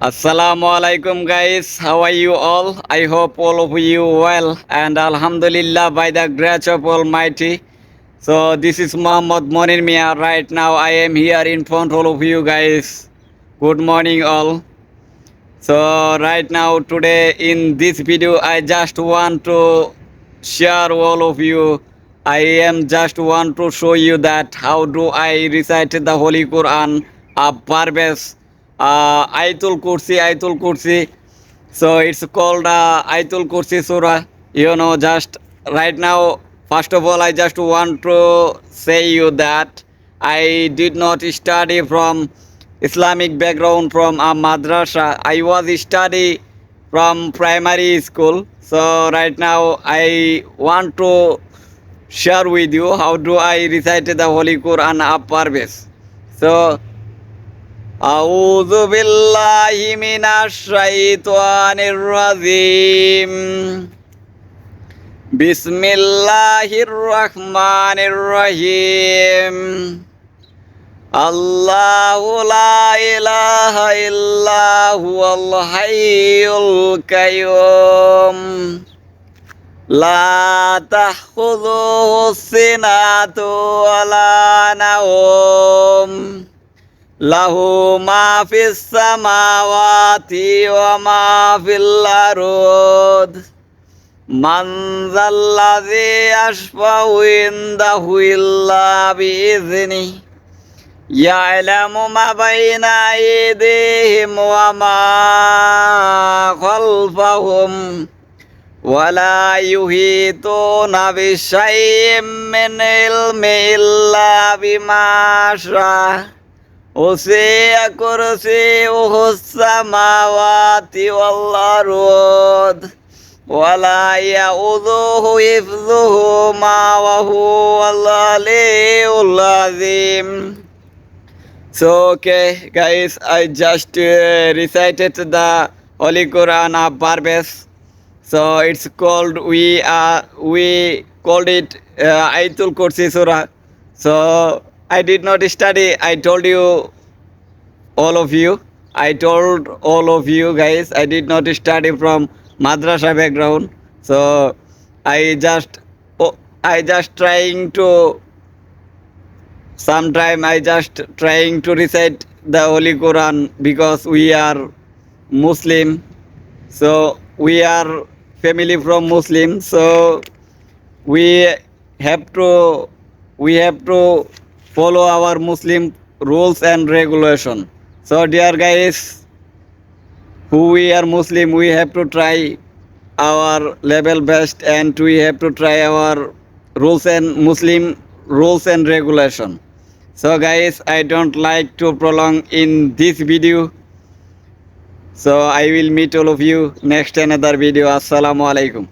Assalamu alaikum guys, how are you all? I hope all of you well and Alhamdulillah by the grace of Almighty. So this is Muhammad Monin Mia. Right now I am here in front of all of you guys. Good morning all. So right now today in this video I just want to share all of you. I am just want to show you that how do I recite the Holy Quran purpose. Ayatul Kursi. So it's called Ayatul Kursi Surah. Just right now, first of all, I just want to say you that I did not study from Islamic background from a madrasa. I was study from primary school. So right now, I want to share with you how do I recite the Holy Quran purpose. So أعوذ بالله من الشيطان الرجيم بسم الله الرحمن الرحيم الله لا إله إلا هو الحي القيوم لا تأخذه سنة ولا نوم له ما في السماوات وما في الأرض من ذا الذي يشفع عنده إلا بإذنه يعلم ما بين أيديهم وما خلفهم ولا يحيطون بشيء من علم إلا بما شاء وسع كرسيه السماوات والأرض ولا يؤوده حفظهما وهو العلي العظيم. So okay guys, I just recited the Holy Quran purpose. So it's called we called it Ayatul Kursi Surah. So I did not study. I told you all of you. I told all of you guys. I did not study from madrasa background. So I just trying to sometime I just trying to recite the Holy Quran because we are Muslim. So we are family from Muslim. So we have to we have to follow our Muslim rules and regulation. So dear guys, who we are Muslim, we have to try our level best and we have to try our rules and Muslim rules and regulation. So guys, I don't like to prolong in this video. So I will meet all of you next another video. Assalamu alaikum.